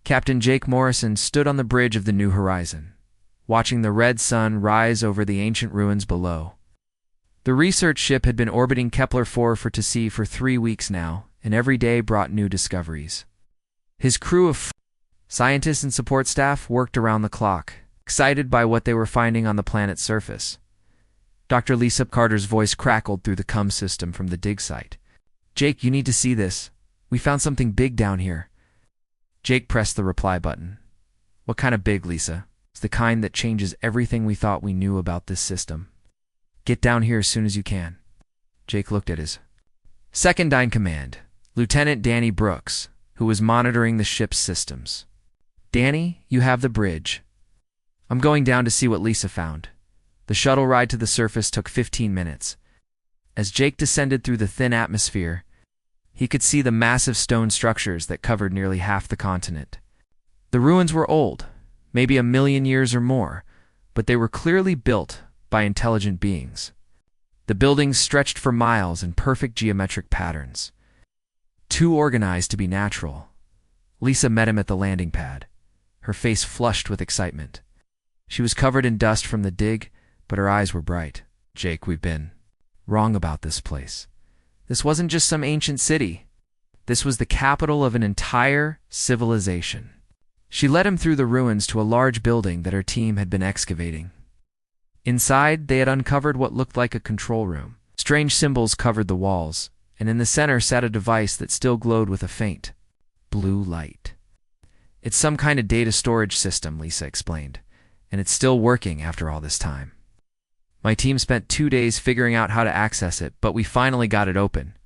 Captain Jake Morrison stood on the bridge of the New Horizon, watching the red sun rise over the ancient ruins below. The research ship had been orbiting Kepler-4 to sea for 3 weeks now, and every day brought new discoveries. His crew of scientists and support staff worked around the clock, excited by what they were finding on the planet's surface. Dr. Lisa Carter's voice crackled through the comm system from the dig site. "Jake, you need to see this. We found something big down here." Jake pressed the reply button. "What kind of big, Lisa?" "It's the kind that changes everything we thought we knew about this system. Get down here as soon as you can." Jake looked at his second-in-command, Lieutenant Danny Brooks, who was monitoring the ship's systems. "Danny, you have the bridge. I'm going down to see what Lisa found." The shuttle ride to the surface took 15 minutes. As Jake descended through the thin atmosphere, he could see the massive stone structures that covered nearly half the continent. The ruins were old, maybe 1,000,000 years or more, but they were clearly built by intelligent beings. The buildings stretched for miles in perfect geometric patterns, too organized to be natural. Lisa met him at the landing pad, her face flushed with excitement. She was covered in dust from the dig, but her eyes were bright. "Jake, we've been wrong about this place. This wasn't just some ancient city. This was the capital of an entire civilization." She led him through the ruins to a large building that her team had been excavating. Inside, they had uncovered what looked like a control room. Strange symbols covered the walls, and in the center sat a device that still glowed with a faint blue light. "It's some kind of data storage system," Lisa explained, "and it's still working after all this time. My team spent 2 days figuring out how to access it, but we finally got it open."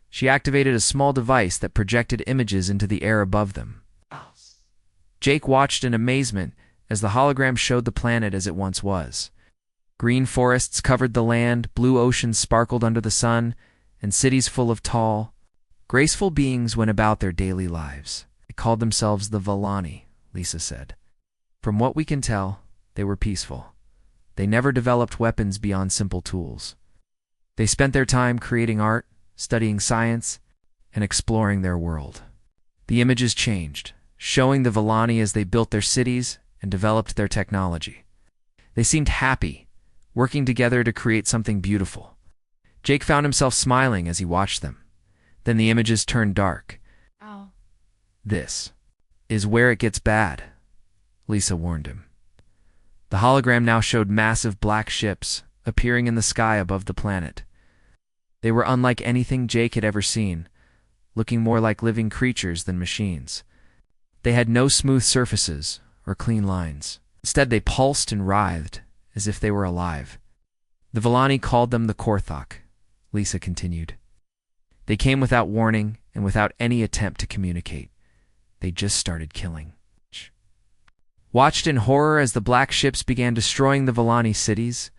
She activated a small device that projected images into the air above them. Jake watched in amazement as the hologram showed the planet as it once was. Green forests covered the land, blue oceans sparkled under the sun, and cities full of tall, graceful beings went about their daily lives. They called themselves the Vallani, Lisa said. "From what we can tell, they were peaceful. They never developed weapons beyond simple tools. They spent their time creating art, studying science, and exploring their world." The images changed, showing the Vallani as they built their cities and developed their technology. They seemed happy, working together to create something beautiful. Jake found himself smiling as he watched them. Then the images turned dark. "Ow." "This is where it gets bad," Lisa warned him. The hologram now showed massive black ships appearing in the sky above the planet. They were unlike anything Jake had ever seen, looking more like living creatures than machines. They had no smooth surfaces or clean lines. Instead, they pulsed and writhed as if they were alive. "The Vallani called them the Korthok," Lisa continued. "They came without warning and without any attempt to communicate. They just started killing." Watched in horror as the black ships began destroying the Vallani cities.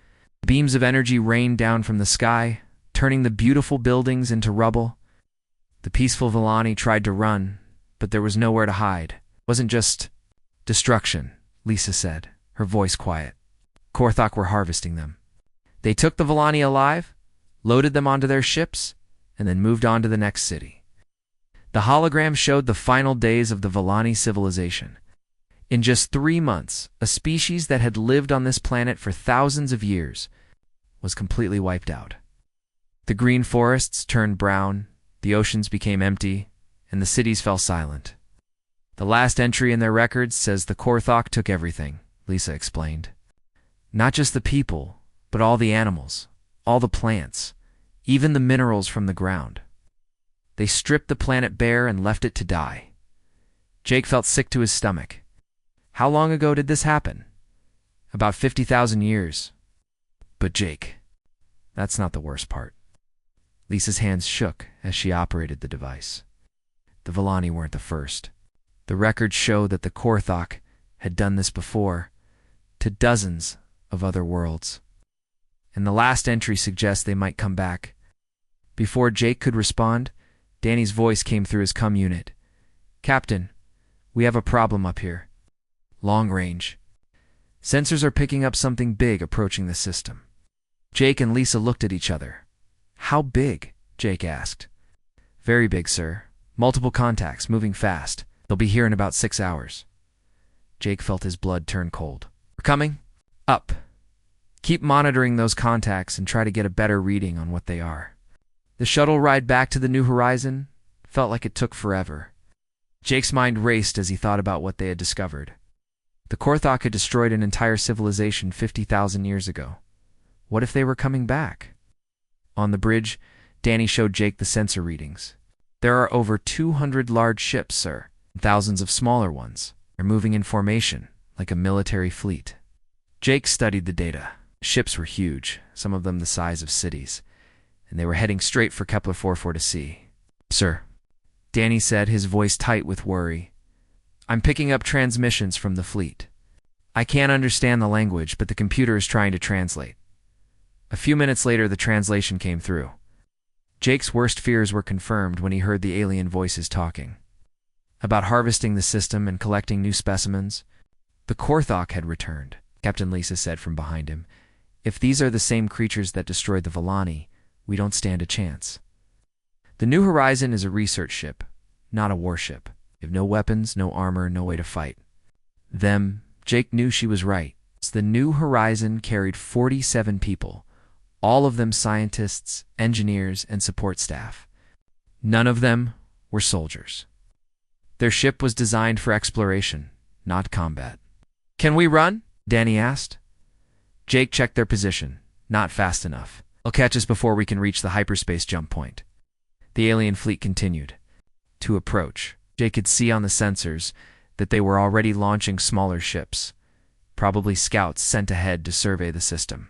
Beams of energy rained down from the sky, turning the beautiful buildings into rubble. The peaceful Vallani tried to run, but there was nowhere to hide. "It wasn't just destruction," Lisa said, her voice quiet. "Korthok were harvesting them. They took the Vallani alive, loaded them onto their ships, and then moved on to the next city." The hologram showed the final days of the Vallani civilization. In just 3 months, a species that had lived on this planet for thousands of years was completely wiped out. The green forests turned brown, the oceans became empty, and the cities fell silent. "The last entry in their records says the Korthok took everything," Lisa explained. "Not just the people, but all the animals, all the plants, even the minerals from the ground. They stripped the planet bare and left it to die." Jake felt sick to his stomach. How long ago did this happen? About 50,000 years. But Jake, that's not the worst part. Lisa's hands shook as she operated the device. The Vallani weren't the first. The records show that the Korthok had done this before, to dozens of other worlds. And the last entry suggests they might come back. Before Jake could respond, Danny's voice came through his comm unit. "Captain, we have a problem up here. Long range. Sensors are picking up something big approaching the system." Jake and Lisa looked at each other. "How big?" Jake asked. "Very big, sir. Multiple contacts, moving fast." They'll be here in about 6 hours. Jake felt his blood turn cold. We're coming? Up. Keep monitoring those contacts and try to get a better reading on what they are. The shuttle ride back to the New Horizon felt like it took forever. Jake's mind raced as he thought about what they had discovered. The Korthok had destroyed an entire civilization 50,000 years ago. What if they were coming back? On the bridge, Danny showed Jake the sensor readings. There are over 200 large ships, sir, and thousands of smaller ones. They're moving in formation, like a military fleet. Jake studied the data. Ships were huge, some of them the size of cities, and they were heading straight for Kepler 44 to see. Sir, Danny said, his voice tight with worry. I'm picking up transmissions from the fleet. I can't understand the language, but the computer is trying to translate. A few minutes later, the translation came through. Jake's worst fears were confirmed when he heard the alien voices talking. About harvesting the system and collecting new specimens. The Korthok had returned, Captain Lisa said from behind him. If these are the same creatures that destroyed the Volani, we don't stand a chance. The New Horizon is a research ship, not a warship. They have no weapons, no armor, no way to fight. Jake knew she was right. The New Horizon carried 47 people, all of them scientists, engineers, and support staff. None of them were soldiers. Their ship was designed for exploration, not combat. Can we run? Danny asked. Jake checked their position. Not fast enough. They'll catch us before we can reach the hyperspace jump point. The alien fleet continued to approach. Jake could see on the sensors that they were already launching smaller ships, probably scouts sent ahead to survey the system.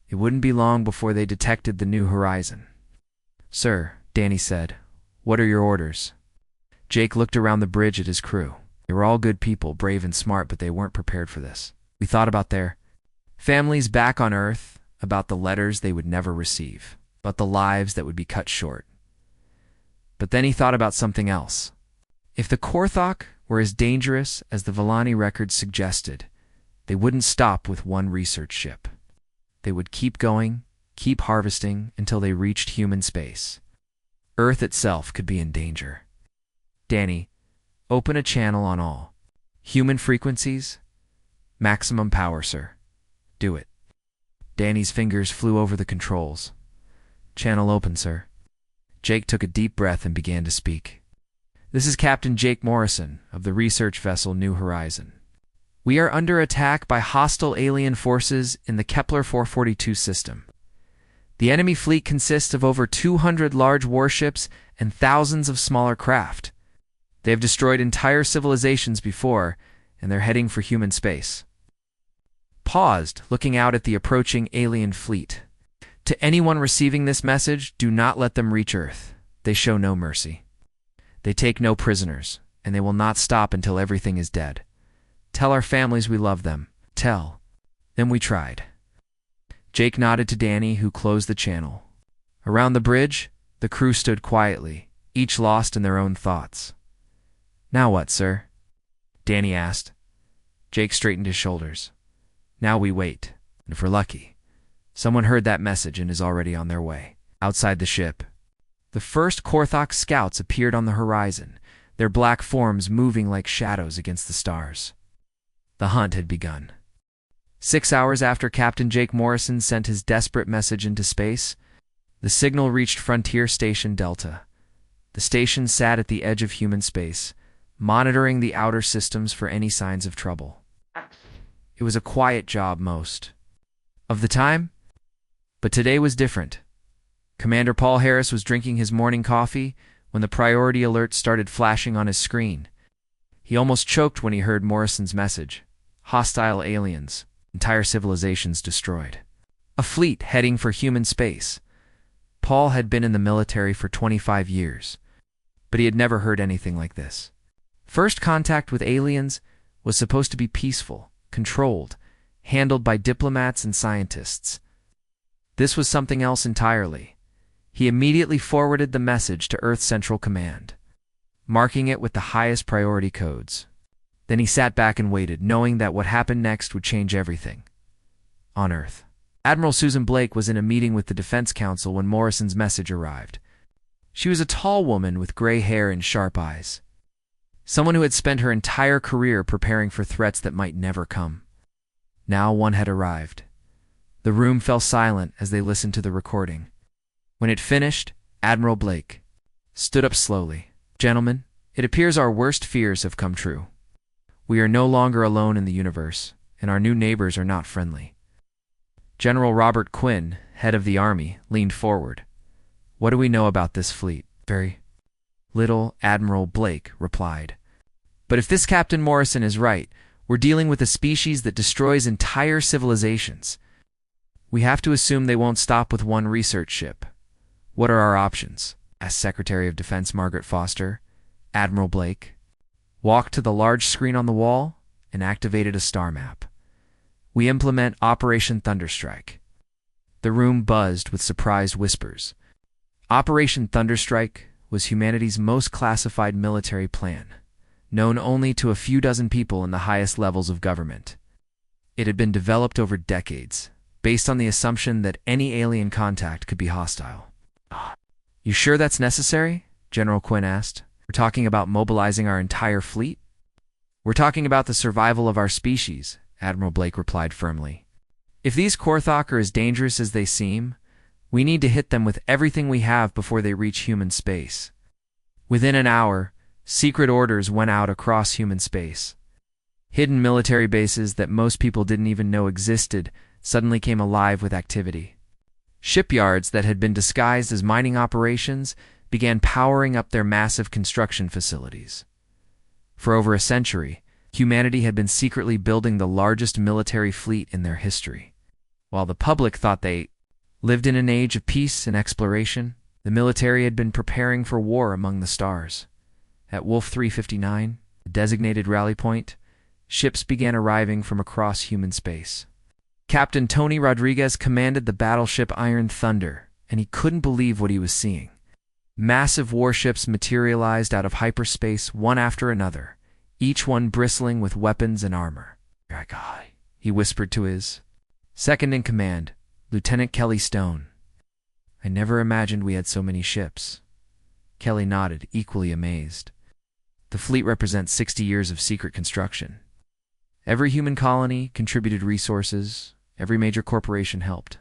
It wouldn't be long before they detected the New Horizon. Sir, Danny said, what are your orders? Jake looked around the bridge at his crew. They were all good people, brave and smart, but they weren't prepared for this. We thought about their families back on Earth, about the letters they would never receive, about the lives that would be cut short. But then he thought about something else. If the Korthok were as dangerous as the Volani records suggested, they wouldn't stop with one research ship. They would keep going, keep harvesting until they reached human space. Earth itself could be in danger. Danny, open a channel on all. Human frequencies? Maximum power, sir. Do it. Danny's fingers flew over the controls. Channel open, sir. Jake took a deep breath and began to speak. This is Captain Jake Morrison of the research vessel New Horizon. We are under attack by hostile alien forces in the Kepler 442 system. The enemy fleet consists of over 200 large warships and thousands of smaller craft. They have destroyed entire civilizations before, and they're heading for human space. Paused, looking out at the approaching alien fleet. To anyone receiving this message, do not let them reach Earth. They show no mercy. They take no prisoners, and they will not stop until everything is dead. Tell our families we love them. Tell them we tried. Jake nodded to Danny, who closed the channel. Around the bridge, the crew stood quietly, each lost in their own thoughts. Now what, sir? Danny asked. Jake straightened his shoulders. Now we wait, and if we're lucky, someone heard that message and is already on their way. Outside the ship, the first Korthok scouts appeared on the horizon, their black forms moving like shadows against the stars. The hunt had begun. 6 hours after Captain Jake Morrison sent his desperate message into space, the signal reached Frontier Station Delta. The station sat at the edge of human space, monitoring the outer systems for any signs of trouble. It was a quiet job most of the time, but today was different. Commander Paul Harris was drinking his morning coffee when the priority alert started flashing on his screen. He almost choked when he heard Morrison's message. Hostile aliens, entire civilizations destroyed. A fleet heading for human space. Paul had been in the military for 25 years, but he had never heard anything like this. First contact with aliens was supposed to be peaceful, controlled, handled by diplomats and scientists. This was something else entirely. He immediately forwarded the message to Earth Central Command, marking it with the highest priority codes. Then he sat back and waited, knowing that what happened next would change everything. On Earth, Admiral Susan Blake was in a meeting with the Defense Council when Morrison's message arrived. She was a tall woman with gray hair and sharp eyes. Someone who had spent her entire career preparing for threats that might never come. Now one had arrived. The room fell silent as they listened to the recording. When it finished, Admiral Blake stood up slowly. "Gentlemen, it appears our worst fears have come true. We are no longer alone in the universe, and our new neighbors are not friendly." General Robert Quinn, head of the Army, leaned forward. "What do we know about this fleet?" "Very little," Admiral Blake replied. "But if this Captain Morrison is right, we're dealing with a species that destroys entire civilizations. We have to assume they won't stop with one research ship." "What are our options?" asked Secretary of Defense Margaret Foster. Admiral Blake walked to the large screen on the wall and activated a star map. "We implement Operation Thunderstrike." The room buzzed with surprised whispers. Operation Thunderstrike was humanity's most classified military plan, known only to a few dozen people in the highest levels of government. It had been developed over decades, based on the assumption that any alien contact could be hostile. "You sure that's necessary?" General Quinn asked. "We're talking about mobilizing our entire fleet?" "We're talking about the survival of our species," Admiral Blake replied firmly. "If these Korthok are as dangerous as they seem, we need to hit them with everything we have before they reach human space." Within an hour, secret orders went out across human space. Hidden military bases that most people didn't even know existed suddenly came alive with activity. Shipyards that had been disguised as mining operations began powering up their massive construction facilities. For over a century, humanity had been secretly building the largest military fleet in their history. While the public thought they lived in an age of peace and exploration, the military had been preparing for war among the stars. At Wolf 359, the designated rally point, ships began arriving from across human space. Captain Tony Rodriguez commanded the battleship Iron Thunder, and he couldn't believe what he was seeing. Massive warships materialized out of hyperspace one after another, each one bristling with weapons and armor. He whispered to his second-in-command, Lieutenant Kelly Stone. "I never imagined we had so many ships." Kelly nodded, equally amazed. "The fleet represents 60 years of secret construction. Every human colony contributed resources, every major corporation helped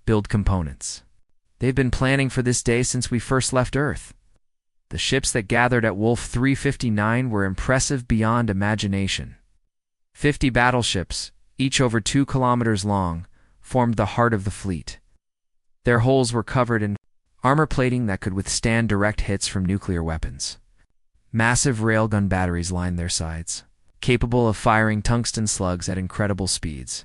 build components. They've been planning for this day since we first left Earth." The ships that gathered at Wolf 359 were impressive beyond imagination. 50 battleships, each over 2 kilometers long, formed the heart of the fleet. Their hulls were covered in armor plating that could withstand direct hits from nuclear weapons. Massive railgun batteries lined their sides, capable of firing tungsten slugs at incredible speeds.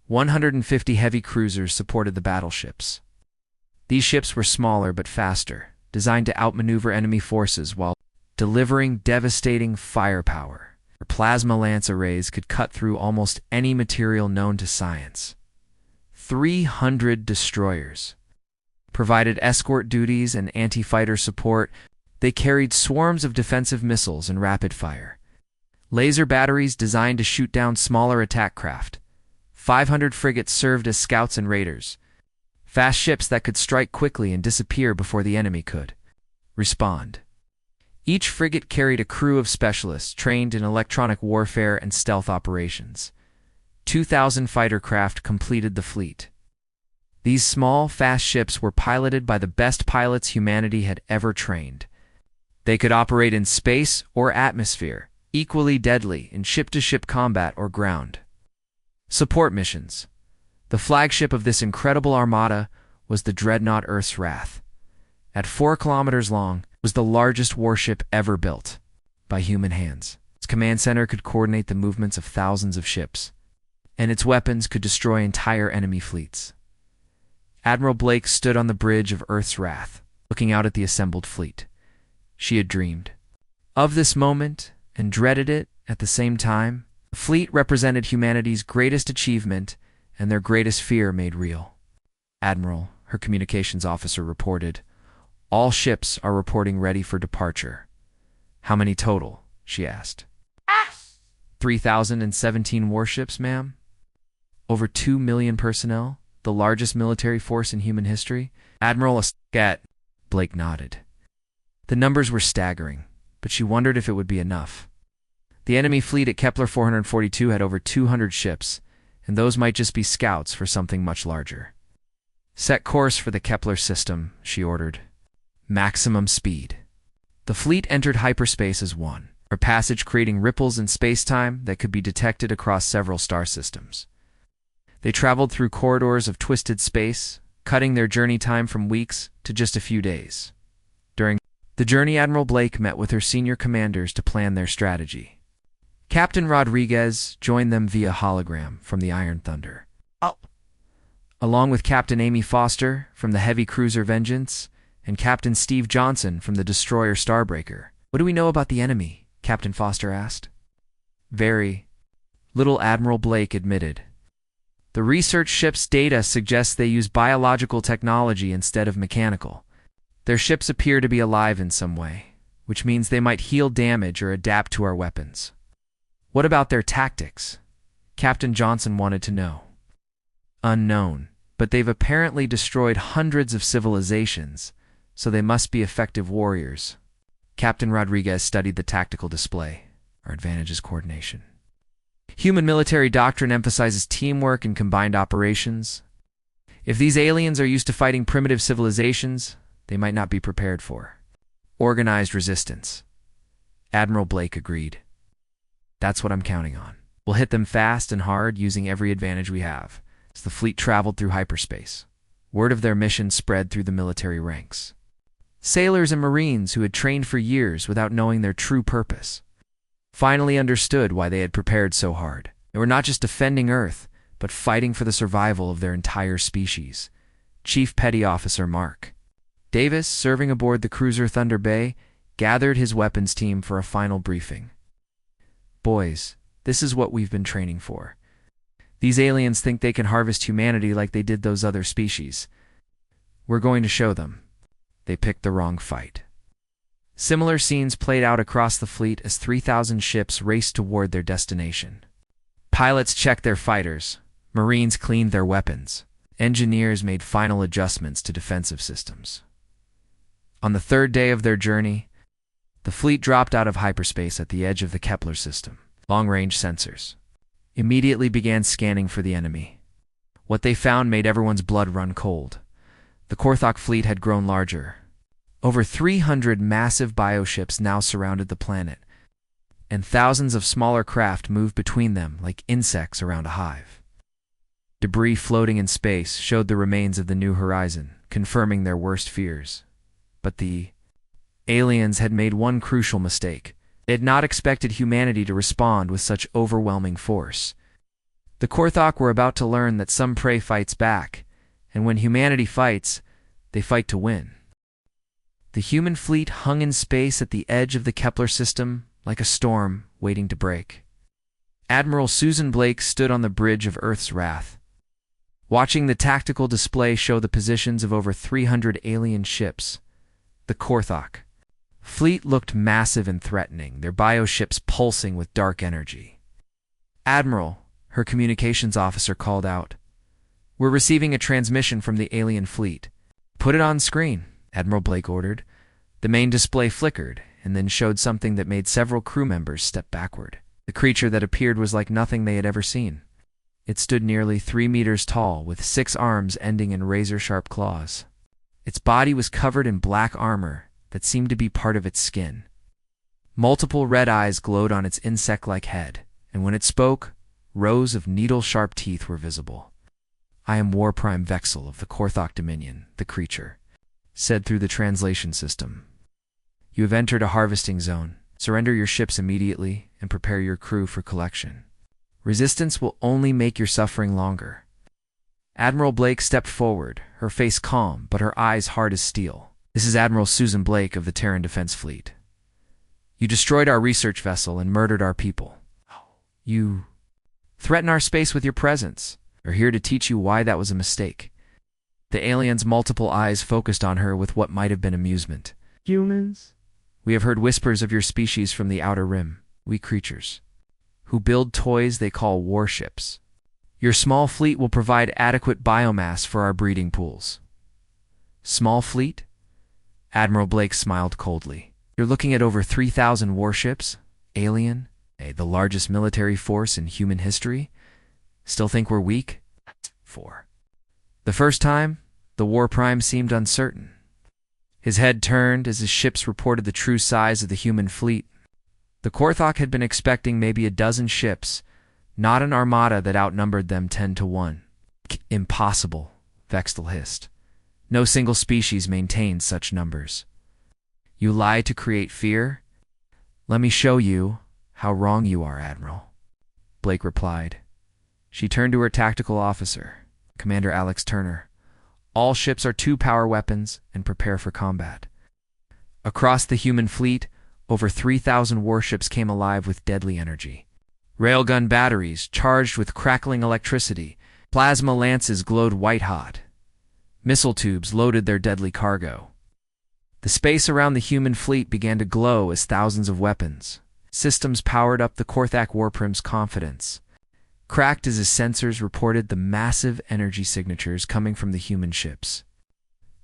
150 heavy cruisers supported the battleships. These ships were smaller but faster, designed to outmaneuver enemy forces while delivering devastating firepower. Their plasma lance arrays could cut through almost any material known to science. 300 destroyers provided escort duties and anti-fighter support. They carried swarms of defensive missiles and rapid fire. Laser batteries designed to shoot down smaller attack craft. 500 frigates served as scouts and raiders. Fast ships that could strike quickly and disappear before the enemy could respond. Each frigate carried a crew of specialists trained in electronic warfare and stealth operations. 2,000 fighter craft completed the fleet. These small, fast ships were piloted by the best pilots humanity had ever trained. They could operate in space or atmosphere, equally deadly in ship-to-ship combat or ground. Support missions. The flagship of this incredible armada was the dreadnought Earth's Wrath. At 4 kilometers long, it was the largest warship ever built by human hands. Its command center could coordinate the movements of thousands of ships, and its weapons could destroy entire enemy fleets. Admiral Blake stood on the bridge of Earth's Wrath, looking out at the assembled fleet. She had dreamed of this moment and dreaded it at the same time. The fleet represented humanity's greatest achievement and their greatest fear made real. "Admiral," her communications officer reported, "all ships are reporting ready for departure." "How many total?" she asked. 3,017 warships, ma'am. Over 2 million personnel, the largest military force in human history. Admiral Blake nodded. The numbers were staggering, but she wondered if it would be enough. The enemy fleet at Kepler 442 had over 200 ships, and those might just be scouts for something much larger. Set course for the Kepler system, she ordered. Maximum speed. The fleet entered hyperspace as one, her passage creating ripples in space-time that could be detected across several star systems. They traveled through corridors of twisted space, cutting their journey time from weeks to just a few days. During the journey, Admiral Blake met with her senior commanders to plan their strategy. Captain Rodriguez joined them via hologram from the Iron Thunder, along with Captain Amy Foster from the heavy cruiser Vengeance and Captain Steve Johnson from the destroyer Starbreaker. What do we know about the enemy? Captain Foster asked. Very little, Admiral Blake admitted. The research ship's data suggests they use biological technology instead of mechanical. Their ships appear to be alive in some way, which means they might heal damage or adapt to our weapons. What about their tactics? Captain Johnson wanted to know. Unknown, but they've apparently destroyed hundreds of civilizations, so they must be effective warriors. Captain Rodriguez studied the tactical display. Our advantage is coordination. Human military doctrine emphasizes teamwork and combined operations. If these aliens are used to fighting primitive civilizations, they might not be prepared for organized resistance. Admiral Blake agreed. That's what I'm counting on. We'll hit them fast and hard, using every advantage we have. As the fleet traveled through hyperspace, word of their mission spread through the military ranks. Sailors and Marines who had trained for years without knowing their true purpose finally understood why they had prepared so hard. They were not just defending Earth, but fighting for the survival of their entire species. Chief Petty Officer Mark Davis, serving aboard the cruiser Thunder Bay, gathered his weapons team for a final briefing. Boys, this is what we've been training for. These aliens think they can harvest humanity like they did those other species. We're going to show them. They picked the wrong fight. Similar scenes played out across the fleet as 3,000 ships raced toward their destination. Pilots checked their fighters, Marines cleaned their weapons, engineers made final adjustments to defensive systems. On the third day of their journey, the fleet dropped out of hyperspace at the edge of the Kepler system. Long-range sensors immediately began scanning for the enemy. What they found made everyone's blood run cold. The Korthok fleet had grown larger. Over 300 massive bioships now surrounded the planet, and thousands of smaller craft moved between them like insects around a hive. Debris floating in space showed the remains of the New Horizon, confirming their worst fears. But the aliens had made one crucial mistake. They had not expected humanity to respond with such overwhelming force. The Korthok were about to learn that some prey fights back, and when humanity fights, they fight to win. The human fleet hung in space at the edge of the Kepler system like a storm waiting to break. Admiral Susan Blake stood on the bridge of Earth's Wrath, watching the tactical display show the positions of over 300 alien ships. The Korthok fleet looked massive and threatening, their bioships pulsing with dark energy. Admiral, her communications officer called out, "We're receiving a transmission from the alien fleet." "Put it on screen," Admiral Blake ordered. The main display flickered and then showed something that made several crew members step backward. The creature that appeared was like nothing they had ever seen. It stood nearly 3 meters tall, with 6 arms ending in razor-sharp claws. Its body was covered in black armor that seemed to be part of its skin. Multiple red eyes glowed on its insect-like head, and when it spoke, rows of needle-sharp teeth were visible. "I am War Prime Vexel of the Korthok Dominion," the creature said through the translation system. "You have entered a harvesting zone. Surrender your ships immediately and prepare your crew for collection. Resistance will only make your suffering longer." Admiral Blake stepped forward, her face calm but her eyes hard as steel. "This is Admiral Susan Blake of the Terran Defense Fleet. You destroyed our research vessel and murdered our people. You threaten our space with your presence. We're here to teach you why that was a mistake." The alien's multiple eyes focused on her with what might have been amusement. "Humans? We have heard whispers of your species from the Outer Rim, we creatures, who build toys they call warships. Your small fleet will provide adequate biomass for our breeding pools." "Small fleet?" Admiral Blake smiled coldly. "You're looking at over 3,000 warships? Alien? The largest military force in human history? Still think we're weak? 4. The first time, the war prime seemed uncertain. His head turned as his ships reported the true size of the human fleet. The Korthok had been expecting maybe a dozen ships, not an armada that outnumbered them 10-1. Impossible, Vextel hissed. No single species maintains such numbers. You lie to create fear? Let me show you how wrong you are, Admiral, Blake replied. She turned to her tactical officer, Commander Alex Turner. All ships are 2-power weapons and prepare for combat. Across the human fleet, over 3,000 warships came alive with deadly energy. Railgun batteries charged with crackling electricity, plasma lances glowed white-hot. Missile tubes loaded their deadly cargo. The space around the human fleet began to glow as thousands of weapons. Systems powered up the Korthak warprime's confidence. Cracked as his sensors reported the massive energy signatures coming from the human ships.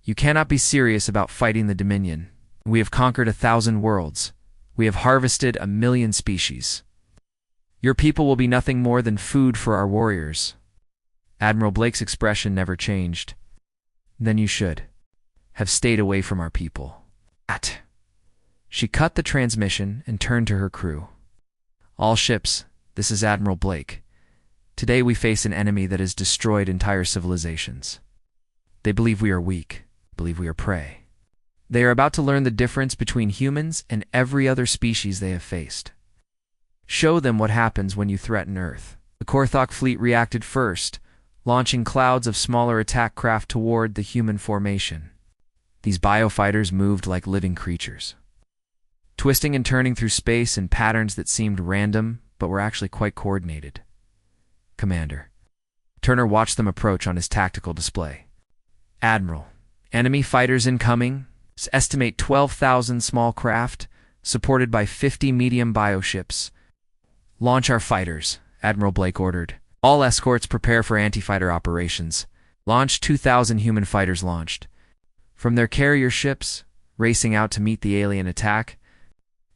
You cannot be serious about fighting the Dominion. We have conquered 1,000 worlds. We have harvested 1,000,000 species. Your people will be nothing more than food for our warriors. Admiral Blake's expression never changed. Then you should have stayed away from our people. She cut the transmission and turned to her crew. All ships, this is Admiral Blake. Today we face an enemy that has destroyed entire civilizations. They believe we are weak, believe we are prey. They are about to learn the difference between humans and every other species they have faced. Show them what happens when you threaten Earth. The Korthok fleet reacted first, launching clouds of smaller attack craft toward the human formation. These biofighters moved like living creatures, twisting and turning through space in patterns that seemed random but were actually quite coordinated. Commander. Turner watched them approach on his tactical display. Admiral, enemy fighters incoming. Estimate 12,000 small craft, supported by 50 medium bioships. Launch our fighters, Admiral Blake ordered. All escorts prepare for anti-fighter operations. Launch 2,000 human fighters launched. From their carrier ships, racing out to meet the alien attack,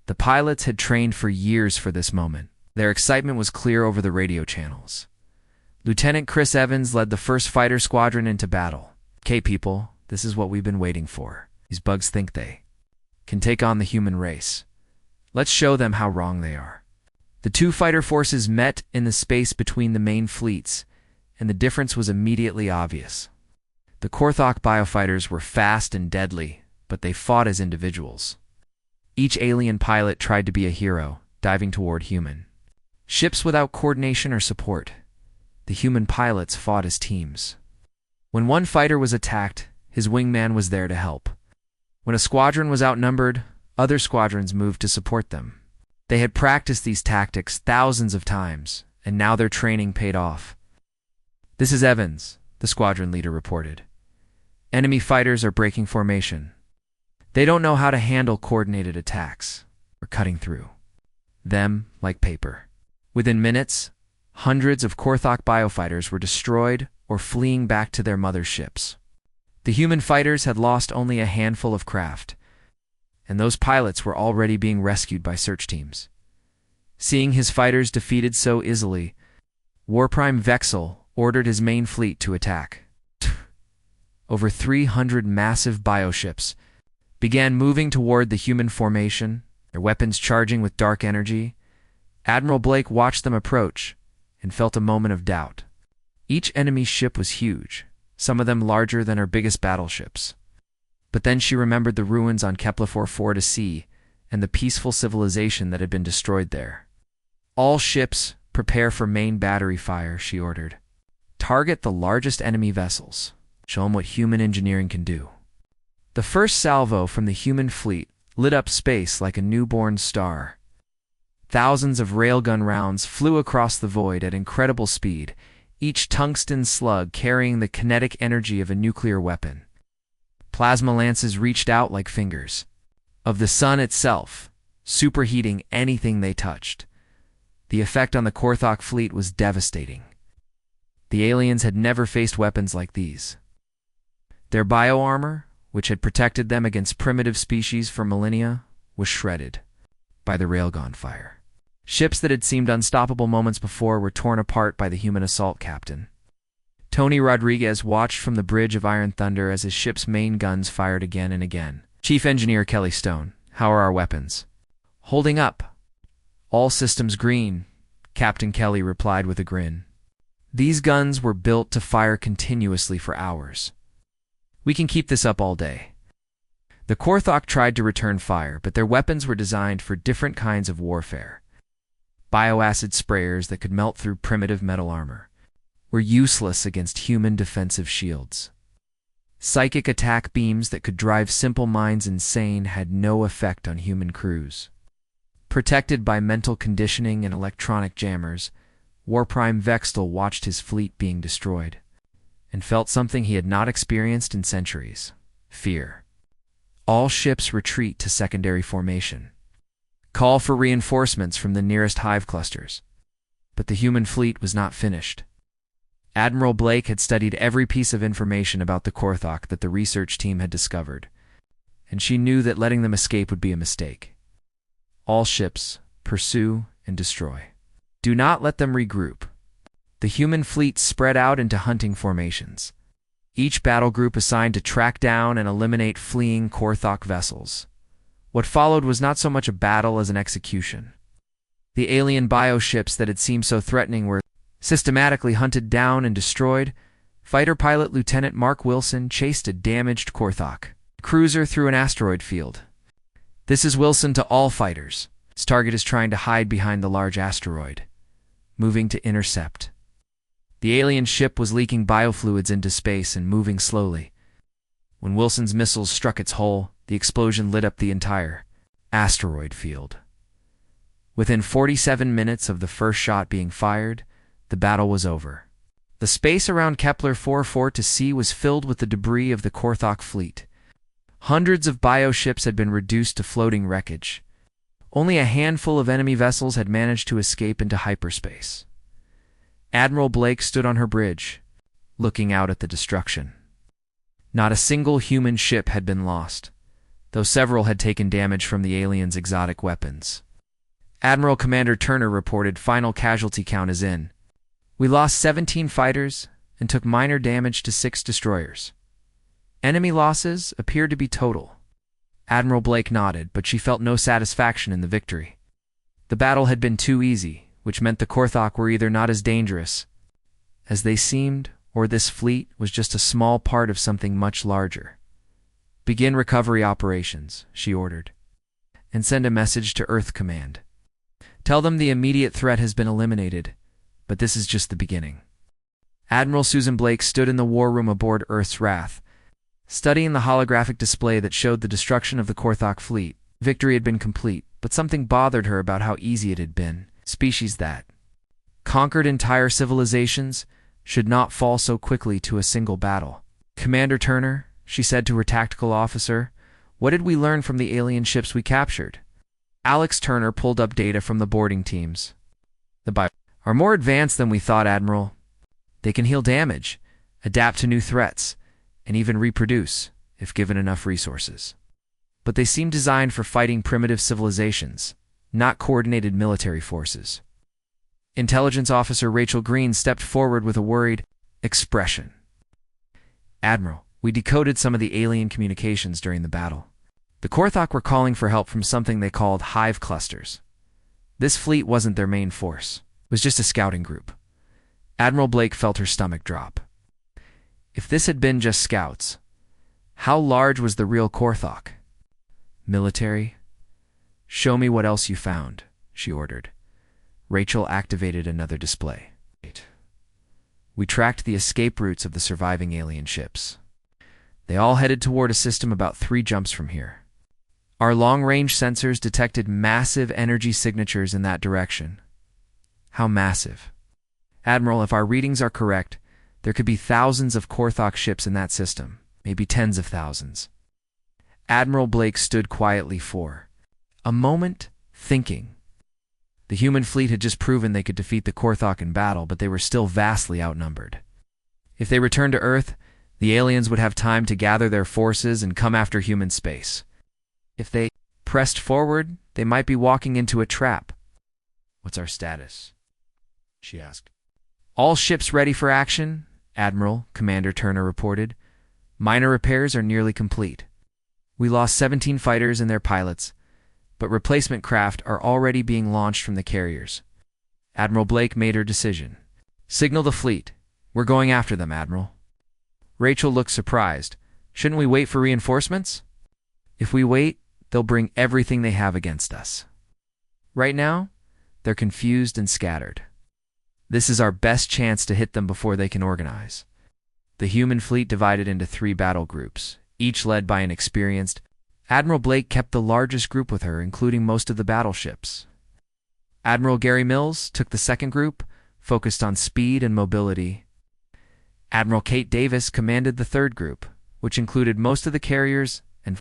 the pilots had trained for years for this moment. Their excitement was clear over the radio channels. Lieutenant Chris Evans led the first fighter squadron into battle. Okay, people, this is what we've been waiting for. These bugs think they can take on the human race. Let's show them how wrong they are. The two fighter forces met in the space between the main fleets, and the difference was immediately obvious. The Korthok biofighters were fast and deadly, but they fought as individuals. Each alien pilot tried to be a hero, diving toward human ships without coordination or support. The human pilots fought as teams. When one fighter was attacked, his wingman was there to help. When a squadron was outnumbered, other squadrons moved to support them. They had practiced these tactics thousands of times, and now their training paid off. This is Evans, the squadron leader reported. Enemy fighters are breaking formation. They don't know how to handle coordinated attacks. We're cutting through them like paper. Within minutes, hundreds of Korthok biofighters were destroyed or fleeing back to their mother ships. The human fighters had lost only a handful of craft, and those pilots were already being rescued by search teams. Seeing his fighters defeated so easily, Warprime Vexel ordered his main fleet to attack. Over 300 massive bioships began moving toward the human formation, their weapons charging with dark energy. Admiral Blake watched them approach and felt a moment of doubt. Each enemy ship was huge, some of them larger than her biggest battleships. But then she remembered the ruins on Kepler-4 and the peaceful civilization that had been destroyed there. All ships, prepare for main battery fire, she ordered. Target the largest enemy vessels. Show them what human engineering can do. The first salvo from the human fleet lit up space like a newborn star. Thousands of railgun rounds flew across the void at incredible speed, each tungsten slug carrying the kinetic energy of a nuclear weapon. Plasma lances reached out like fingers of the sun itself, superheating anything they touched. The effect on the Korthok fleet was devastating. The aliens had never faced weapons like these. Their bioarmor, which had protected them against primitive species for millennia, was shredded by the railgun fire. Ships that had seemed unstoppable moments before were torn apart by the human assault captain. Tony Rodriguez watched from the bridge of Iron Thunder as his ship's main guns fired again and again. Chief Engineer Kelly Stone, how are our weapons? Holding up. All systems green, Captain Kelly replied with a grin. These guns were built to fire continuously for hours. We can keep this up all day. The Korthok tried to return fire, but their weapons were designed for different kinds of warfare. Bioacid sprayers that could melt through primitive metal armor were useless against human defensive shields. Psychic attack beams that could drive simple minds insane had no effect on human crews. Protected by mental conditioning and electronic jammers, Warprime Vextel watched his fleet being destroyed and felt something he had not experienced in centuries: fear. All ships retreat to secondary formation. Call for reinforcements from the nearest hive clusters. But the human fleet was not finished. Admiral Blake had studied every piece of information about the Korthok that the research team had discovered, and she knew that letting them escape would be a mistake. All ships, pursue and destroy. Do not let them regroup. The human fleet spread out into hunting formations, each battle group assigned to track down and eliminate fleeing Korthok vessels. What followed was not so much a battle as an execution. The alien bioships that had seemed so threatening were systematically hunted down and destroyed. Fighter pilot Lieutenant Mark Wilson chased a damaged Korthok cruiser through an asteroid field. This is Wilson to all fighters. His target is trying to hide behind the large asteroid, moving to intercept. The alien ship was leaking biofluids into space and moving slowly. When Wilson's missiles struck its hull, the explosion lit up the entire asteroid field. Within 47 minutes of the first shot being fired, the battle was over. The space around Kepler-4 to C was filled with the debris of the Korthok fleet. Hundreds of bioships had been reduced to floating wreckage. Only a handful of enemy vessels had managed to escape into hyperspace. Admiral Blake stood on her bridge, looking out at the destruction. Not a single human ship had been lost, though several had taken damage from the aliens' exotic weapons. Admiral Commander Turner reported final casualty count is in. We lost 17 fighters and took minor damage to 6 destroyers. Enemy losses appeared to be total. Admiral Blake nodded, but she felt no satisfaction in the victory. The battle had been too easy, which meant the Korthok were either not as dangerous as they seemed, or this fleet was just a small part of something much larger. Begin recovery operations, she ordered, and send a message to Earth Command. Tell them the immediate threat has been eliminated, but this is just the beginning. Admiral Susan Blake stood in the war room aboard Earth's Wrath, studying the holographic display that showed the destruction of the Korthok fleet. Victory had been complete, but something bothered her about how easy it had been. Species that conquered entire civilizations should not fall so quickly to a single battle. Commander Turner, she said to her tactical officer, what did we learn from the alien ships we captured? Alex Turner pulled up data from the boarding teams. The bio are more advanced than we thought, Admiral. They can heal damage, adapt to new threats, and even reproduce, if given enough resources. But they seem designed for fighting primitive civilizations, not coordinated military forces. Intelligence Officer Rachel Green stepped forward with a worried expression. Admiral, we decoded some of the alien communications during the battle. The Korthok were calling for help from something they called hive clusters. This fleet wasn't their main force. It was just a scouting group. Admiral Blake felt her stomach drop. If this had been just scouts, how large was the real Korthok? Military? Show me what else you found, she ordered. Rachel activated another display. We tracked the escape routes of the surviving alien ships. They all headed toward a system about 3 jumps from here. Our long-range sensors detected massive energy signatures in that direction. How massive? Admiral, if our readings are correct, there could be thousands of Korthok ships in that system, maybe tens of thousands. Admiral Blake stood quietly for a moment, thinking. The human fleet had just proven they could defeat the Korthok in battle, but they were still vastly outnumbered. If they returned to Earth, the aliens would have time to gather their forces and come after human space. If they pressed forward, they might be walking into a trap. What's our status? She asked. All ships ready for action, Admiral, Commander Turner reported. Minor repairs are nearly complete. We lost 17 fighters and their pilots, but replacement craft are already being launched from the carriers. Admiral Blake made her decision. Signal the fleet. We're going after them, Admiral. Rachel looked surprised. Shouldn't we wait for reinforcements? If we wait, they'll bring everything they have against us. Right now, they're confused and scattered. This is our best chance to hit them before they can organize. The human fleet divided into 3 battle groups, each led by an experienced. Admiral Blake kept the largest group with her, including most of the battleships. Admiral Gary Mills took the second group, focused on speed and mobility. Admiral Kate Davis commanded the third group, which included most of the carriers and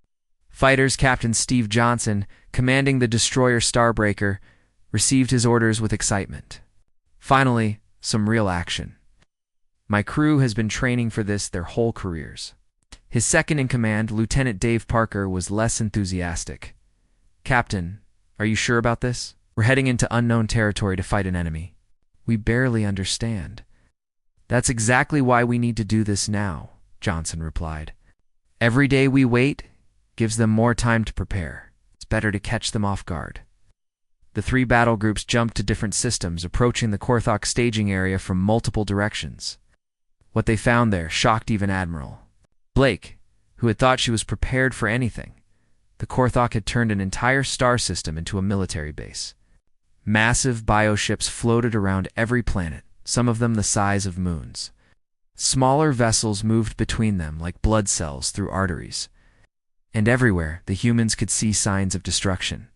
fighters. Captain Steve Johnson, commanding the destroyer Starbreaker, received his orders with excitement. Finally, some real action. My crew has been training for this their whole careers. His second-in-command, Lieutenant Dave Parker, was less enthusiastic. Captain, are you sure about this? We're heading into unknown territory to fight an enemy. We barely understand. That's exactly why we need to do this now, Johnson replied. Every day we wait gives them more time to prepare. It's better to catch them off guard. The 3 battle groups jumped to different systems, approaching the Korthok staging area from multiple directions. What they found there shocked even Admiral Blake, who had thought she was prepared for anything. The Korthok had turned an entire star system into a military base. Massive bioships floated around every planet, some of them the size of moons. Smaller vessels moved between them like blood cells through arteries. And everywhere, the humans could see signs of destruction.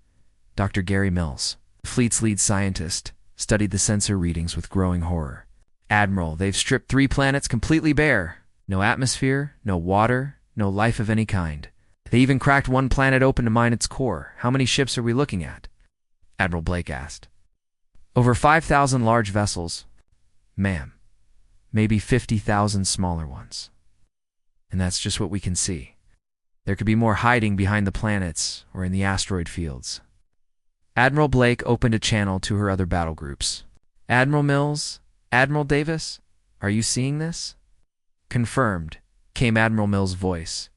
Dr. Gary Mills, the fleet's lead scientist, studied the sensor readings with growing horror. Admiral, they've stripped 3 planets completely bare. No atmosphere, no water, no life of any kind. They even cracked 1 planet open to mine its core. How many ships are we looking at? Admiral Blake asked. Over 5,000 large vessels, ma'am. Maybe 50,000 smaller ones. And that's just what we can see. There could be more hiding behind the planets or in the asteroid fields. Admiral Blake opened a channel to her other battle groups. Admiral Mills, Admiral Davis, are you seeing this? Confirmed, came Admiral Mills' voice.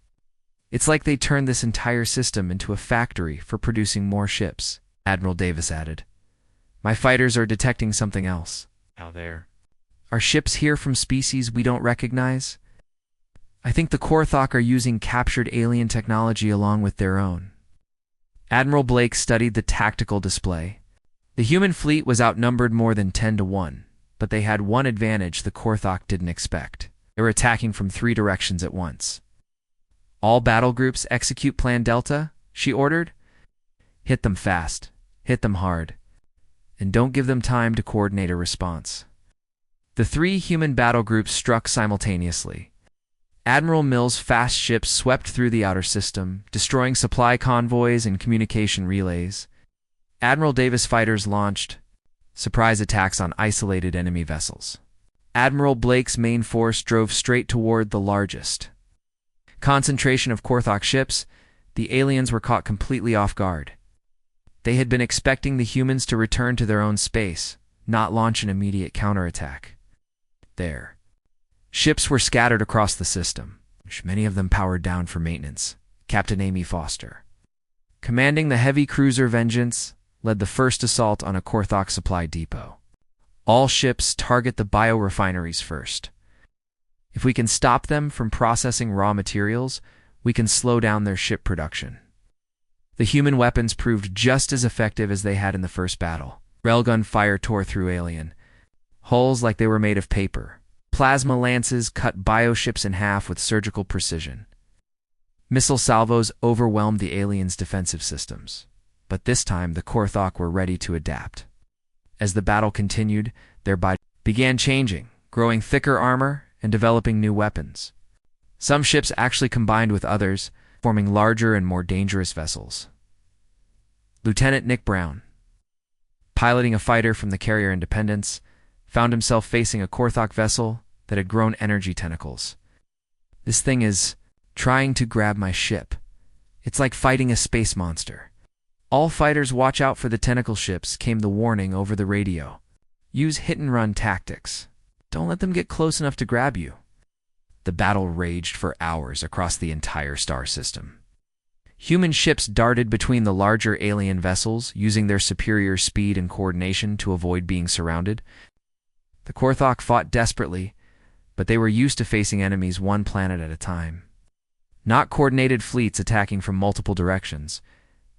It's like they turned this entire system into a factory for producing more ships, Admiral Davis added. My fighters are detecting something else. Out there. Are ships here from species we don't recognize? I think the Korthok are using captured alien technology along with their own. Admiral Blake studied the tactical display. The human fleet was outnumbered more than 10-1, but they had one advantage the Korthok didn't expect. They were attacking from 3 directions at once. All battle groups execute Plan Delta, she ordered. Hit them fast, hit them hard, and don't give them time to coordinate a response. The 3 human battle groups struck simultaneously. Admiral Mills' fast ships swept through the outer system, destroying supply convoys and communication relays. Admiral Davis fighters launched surprise attacks on isolated enemy vessels. Admiral Blake's main force drove straight toward the largest concentration of Korthok ships. The aliens were caught completely off guard. They had been expecting the humans to return to their own space, not launch an immediate counterattack. There. Ships were scattered across the system, many of them powered down for maintenance. Captain Amy Foster, commanding the heavy cruiser Vengeance, led the first assault on a Korthok supply depot. All ships target the biorefineries first. If we can stop them from processing raw materials, we can slow down their ship production. The human weapons proved just as effective as they had in the first battle. Railgun fire tore through alien hulls like they were made of paper. Plasma lances cut bioships in half with surgical precision. Missile salvos overwhelmed the aliens' defensive systems. But this time, the Korthok were ready to adapt. As the battle continued, their bodies began changing, growing thicker armor and developing new weapons. Some ships actually combined with others, forming larger and more dangerous vessels. Lieutenant Nick Brown, piloting a fighter from the carrier Independence, found himself facing a Korthok vessel that had grown energy tentacles. This thing is trying to grab my ship. It's like fighting a space monster. "All fighters watch out for the tentacle ships," came the warning over the radio. "Use hit-and-run tactics. Don't let them get close enough to grab you." The battle raged for hours across the entire star system. Human ships darted between the larger alien vessels, using their superior speed and coordination to avoid being surrounded. The Korthok fought desperately, but they were used to facing enemies one planet at a time. Not coordinated fleets attacking from multiple directions.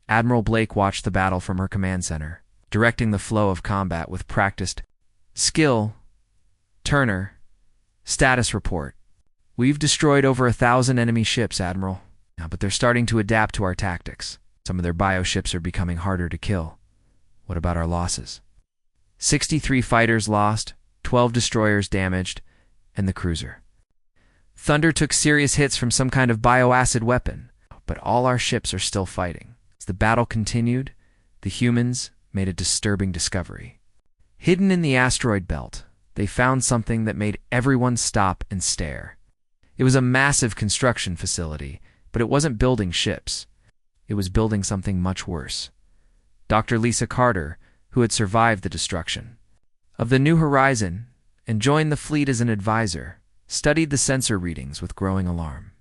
Admiral Blake watched the battle from her command center, directing the flow of combat with practiced skill. "Turner, status report. We've destroyed over 1,000 enemy ships, Admiral. But they're starting to adapt to our tactics. Some of their bioships are becoming harder to kill. What about our losses?" 63 fighters lost, 12 destroyers damaged, and the cruiser. "Thunder took serious hits from some kind of bioacid weapon, but all our ships are still fighting." As the battle continued, the humans made a disturbing discovery. Hidden in the asteroid belt, they found something that made everyone stop and stare. It was a massive construction facility, but it wasn't building ships. It was building something much worse. Dr. Lisa Carter, who had survived the destruction of the New Horizon and joined the fleet as an advisor, studied the sensor readings with growing alarm.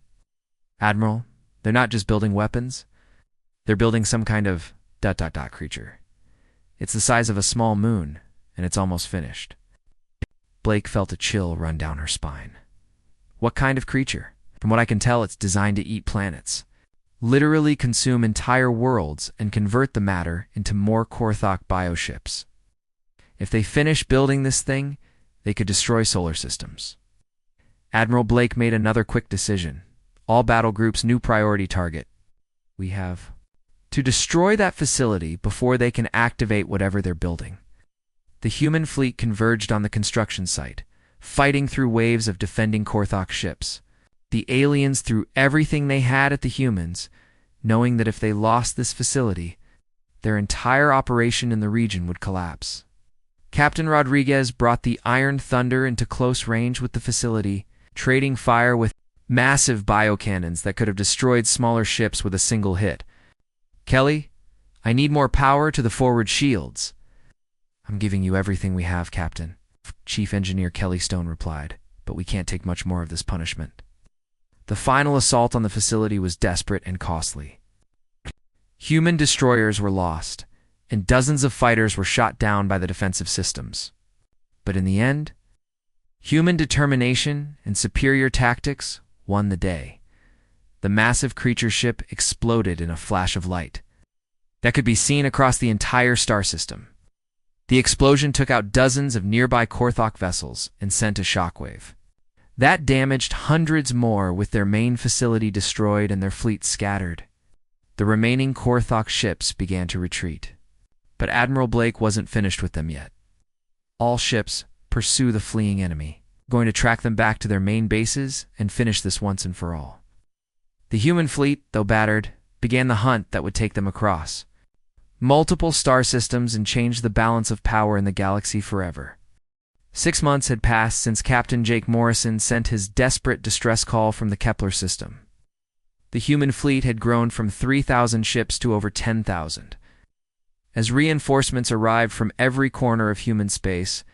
"Admiral, they're not just building weapons. They're building some kind of ... creature. It's the size of a small moon, and it's almost finished." Blake felt a chill run down her spine. "What kind of creature?" "From what I can tell, it's designed to eat planets, literally consume entire worlds, and convert the matter into more Korthok bioships. If they finish building this thing, they could destroy solar systems." Admiral Blake made another quick decision. All battle groups' new priority target. "We have to destroy that facility before they can activate whatever they're building." The human fleet converged on the construction site, fighting through waves of defending Korthok ships. The aliens threw everything they had at the humans, knowing that if they lost this facility, their entire operation in the region would collapse. Captain Rodriguez brought the Iron Thunder into close range with the facility, trading fire with massive biocannons that could have destroyed smaller ships with a single hit. "Kelly, I need more power to the forward shields." "I'm giving you everything we have, Captain," Chief Engineer Kelly Stone replied, "but we can't take much more of this punishment." The final assault on the facility was desperate and costly. Human destroyers were lost, and dozens of fighters were shot down by the defensive systems. But in the end, human determination and superior tactics won the day. The massive creature ship exploded in a flash of light that could be seen across the entire star system. The explosion took out dozens of nearby Korthok vessels and sent a shockwave. That damaged hundreds more, with their main facility destroyed and their fleet scattered. The remaining Korthok ships began to retreat. But Admiral Blake wasn't finished with them yet. "All ships pursue the fleeing enemy, going to track them back to their main bases and finish this once and for all." The human fleet, though battered, began the hunt that would take them across multiple star systems and change the balance of power in the galaxy forever. 6 months had passed since Captain Jake Morrison sent his desperate distress call from the Kepler system. The human fleet had grown from 3,000 ships to over 10,000. As reinforcements arrived from every corner of human space,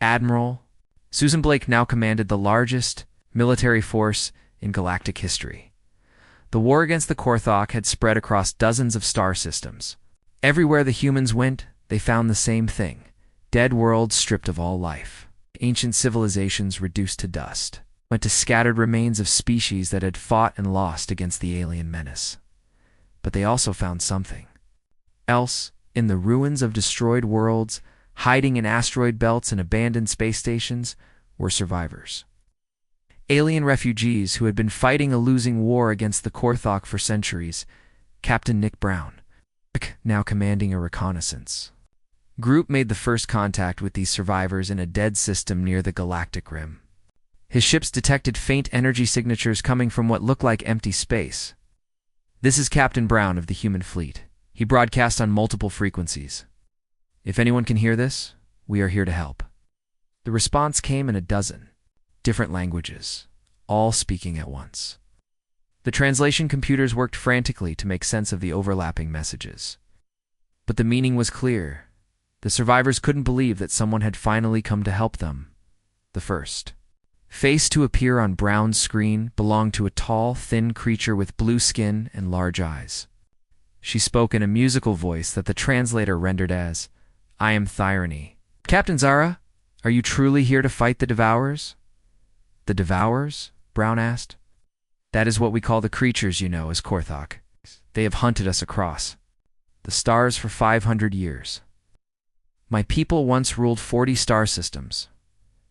Admiral Susan Blake now commanded the largest military force in galactic history. The war against the Korthok had spread across dozens of star systems. Everywhere the humans went, they found the same thing: dead worlds stripped of all life, ancient civilizations reduced to dust, went to scattered remains of species that had fought and lost against the alien menace. But they also found something else in the ruins of destroyed worlds, hiding in asteroid belts and abandoned space stations, were survivors. Alien refugees who had been fighting a losing war against the Korthok for centuries. Captain Nick Brown, now commanding a reconnaissance group, made the first contact with these survivors in a dead system near the galactic rim. His ships detected faint energy signatures coming from what looked like empty space. "This is Captain Brown of the human fleet." He broadcast on multiple frequencies. "If anyone can hear this, we are here to help." The response came in a dozen different languages, all speaking at once. The translation computers worked frantically to make sense of the overlapping messages. But the meaning was clear. The survivors couldn't believe that someone had finally come to help them. The first face to appear on Brown's screen belonged to a tall, thin creature with blue skin and large eyes. She spoke in a musical voice that the translator rendered as, "I am Thyrony." "Captain Zara, are you truly here to fight the Devourers?" "The Devourers?" Brown asked. "That is what we call the creatures you know as Korthok. They have hunted us across the stars for 500 years. My people once ruled 40 star systems.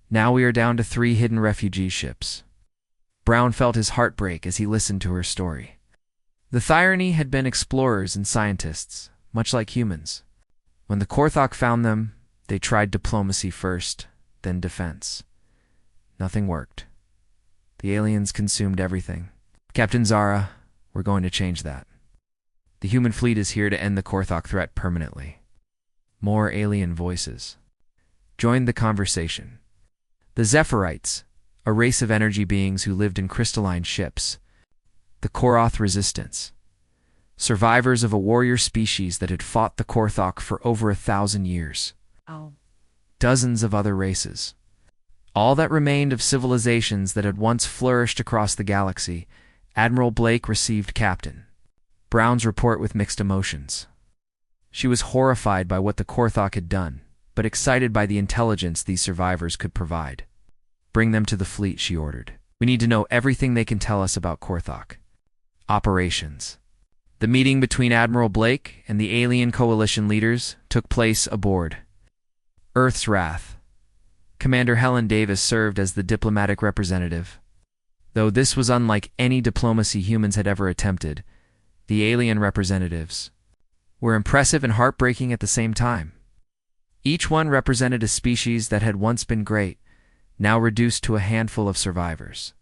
Now we are down to 3 hidden refugee ships." Brown felt his heart break as he listened to her story. The Thyrony had been explorers and scientists, much like humans. When the Korthok found them, they tried diplomacy first, then defense. Nothing worked. The aliens consumed everything. "Captain Zara, we're going to change that. The human fleet is here to end the Korthok threat permanently." More alien voices joined the conversation. The Zephyrites, a race of energy beings who lived in crystalline ships. The Koroth Resistance, survivors of a warrior species that had fought the Korthok for over 1,000 years. Dozens of other races. All that remained of civilizations that had once flourished across the galaxy. Admiral Blake received Captain Brown's report with mixed emotions. She was horrified by what the Korthok had done, but excited by the intelligence these survivors could provide. "Bring them to the fleet," she ordered. "We need to know everything they can tell us about Korthok." Operations. The meeting between Admiral Blake and the alien coalition leaders took place aboard Earth's Wrath. Commander Helen Davis served as the diplomatic representative. Though this was unlike any diplomacy humans had ever attempted, the alien representatives were impressive and heartbreaking at the same time. Each one represented a species that had once been great, now reduced to a handful of survivors.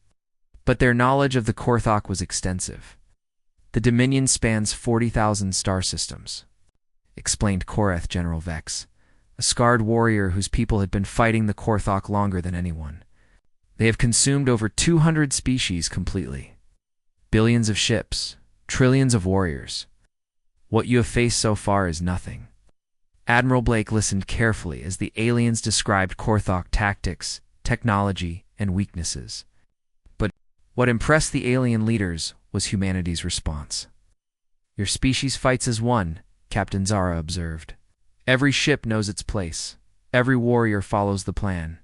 But their knowledge of the Korthok was extensive. "The Dominion spans 40,000 star systems," explained Koreth General Vex, a scarred warrior whose people had been fighting the Korthok longer than anyone. "They have consumed over 200 species completely. Billions of ships, trillions of warriors. What you have faced so far is nothing." Admiral Blake listened carefully as the aliens described Korthok tactics, technology, and weaknesses. But what impressed the alien leaders was humanity's response. "Your species fights as one," Captain Zara observed. "Every ship knows its place. Every warrior follows the plan.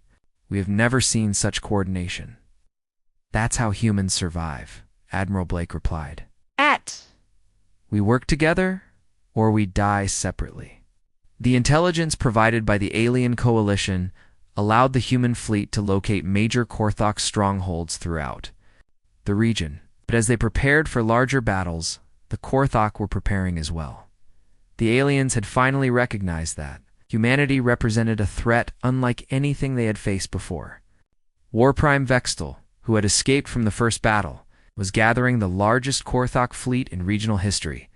We have never seen such coordination." "That's how humans survive," Admiral Blake replied. "We work together, or we die separately." The intelligence provided by the alien coalition allowed the human fleet to locate major Korthok strongholds throughout the region. But as they prepared for larger battles, the Korthok were preparing as well. The aliens had finally recognized that humanity represented a threat unlike anything they had faced before. Warprime Vextal, who had escaped from the first battle, was gathering the largest Korthok fleet in regional history.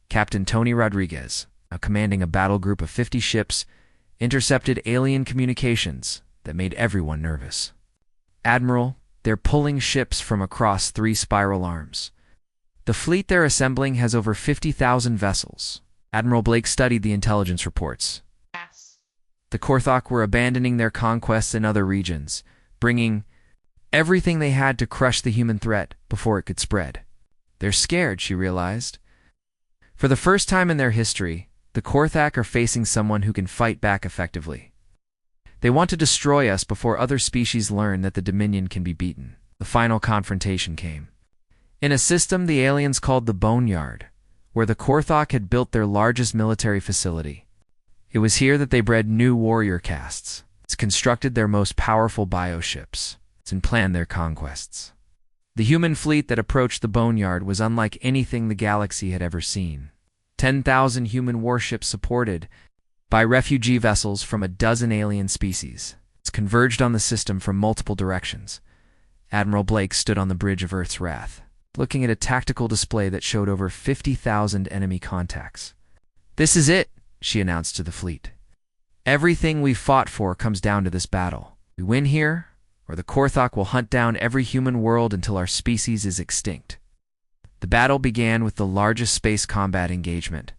Captain Tony Rodriguez, now commanding a battle group of 50 ships, intercepted alien communications that made everyone nervous. "Admiral, they're pulling ships from across 3 spiral arms. The fleet they're assembling has over 50,000 vessels." Admiral Blake studied the intelligence reports. The Korthok were abandoning their conquests in other regions, bringing everything they had to crush the human threat before it could spread. "They're scared," she realized. For the first time in their history, the Korthok are facing someone who can fight back effectively. They want to destroy us before other species learn that the Dominion can be beaten. The final confrontation came in a system the aliens called the Boneyard, where the Korthok had built their largest military facility. It was here that they bred new warrior castes, constructed their most powerful bioships, and planned their conquests. The human fleet that approached the Boneyard was unlike anything the galaxy had ever seen. 10,000 human warships supported by refugee vessels from a dozen alien species. It's converged on the system from multiple directions. Admiral Blake stood on the bridge of Earth's Wrath, looking at a tactical display that showed over 50,000 enemy contacts. "This is it," she announced to the fleet. "Everything we fought for comes down to this battle. We win here, or the Korthok will hunt down every human world until our species is extinct." The battle began with the largest space combat engagement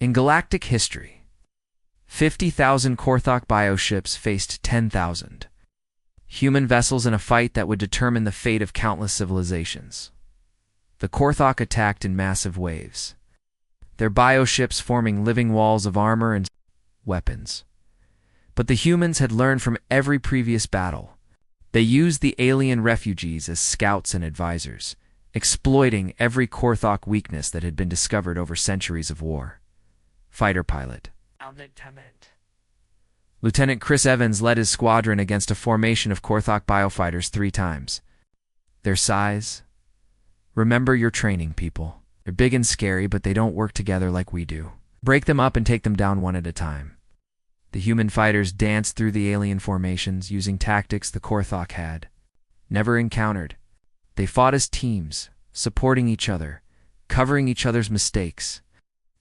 In galactic history, 50,000 Korthok bioships faced 10,000 human vessels in a fight that would determine the fate of countless civilizations. The Korthok attacked in massive waves, their bioships forming living walls of armor and weapons. But the humans had learned from every previous battle. They used the alien refugees as scouts and advisors, exploiting every Korthok weakness that had been discovered over centuries of war. Fighter pilot Lieutenant Chris Evans led his squadron against a formation of Korthok biofighters 3 times. Their size? Remember your training, people. They're big and scary, but they don't work together like we do. Break them up and take them down one at a time. The human fighters danced through the alien formations using tactics the Korthok had never encountered. They fought as teams, supporting each other, covering each other's mistakes,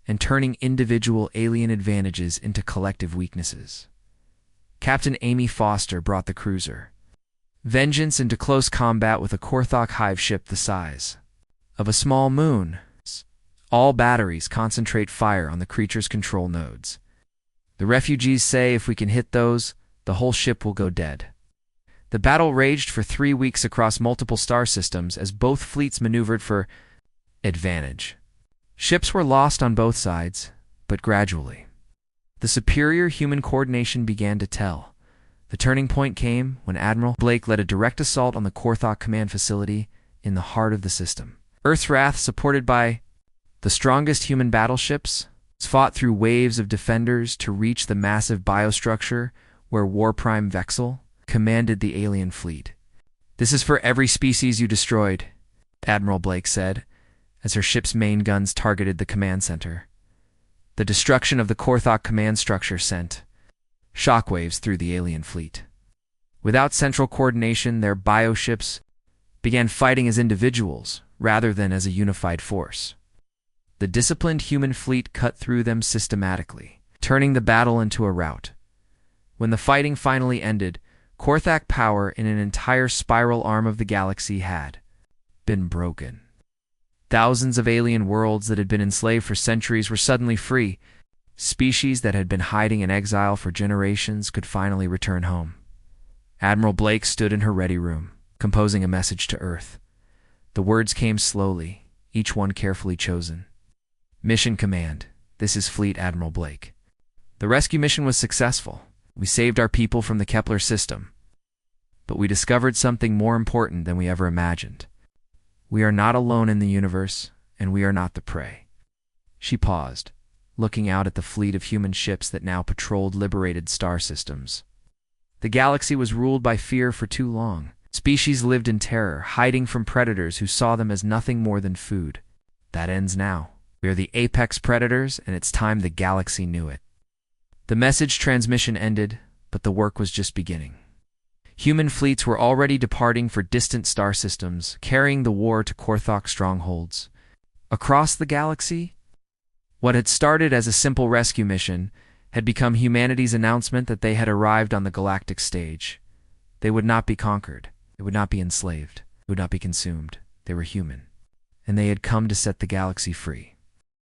and turning individual alien advantages into collective weaknesses. Captain Amy Foster brought the cruiser Vengeance into close combat with a Korthok hive ship the size of a small moon. All batteries concentrate fire on the creature's control nodes. The refugees say if we can hit those, the whole ship will go dead. The battle raged for 3 weeks across multiple star systems as both fleets maneuvered for advantage. Ships were lost on both sides, but gradually, the superior human coordination began to tell. The turning point came when Admiral Blake led a direct assault on the Korthok command facility in the heart of the system. Earth's Wrath, supported by the strongest human battleships, fought through waves of defenders to reach the massive biostructure where Warprime Vexel commanded the alien fleet. "This is for every species you destroyed," Admiral Blake said, as her ship's main guns targeted the command center. The destruction of the Korthok command structure sent shockwaves through the alien fleet. Without central coordination, their bioships began fighting as individuals rather than as a unified force. The disciplined human fleet cut through them systematically, turning the battle into a rout. When the fighting finally ended, Korthok power in an entire spiral arm of the galaxy had been broken. Thousands of alien worlds that had been enslaved for centuries were suddenly free. Species that had been hiding in exile for generations could finally return home. Admiral Blake stood in her ready room, composing a message to Earth. The words came slowly, each one carefully chosen. "Mission Command, this is Fleet Admiral Blake. The rescue mission was successful. We saved our people from the Kepler system. But we discovered something more important than we ever imagined. We are not alone in the universe, and we are not the prey." She paused, looking out at the fleet of human ships that now patrolled liberated star systems. The galaxy was ruled by fear for too long. Species lived in terror, hiding from predators who saw them as nothing more than food. That ends now. We are the apex predators, and it's time the galaxy knew it. The message transmission ended, but the work was just beginning. Human fleets were already departing for distant star systems, carrying the war to Korthok strongholds. Across the galaxy, what had started as a simple rescue mission had become humanity's announcement that they had arrived on the galactic stage. They would not be conquered. They would not be enslaved. They would not be consumed. They were human. And they had come to set the galaxy free.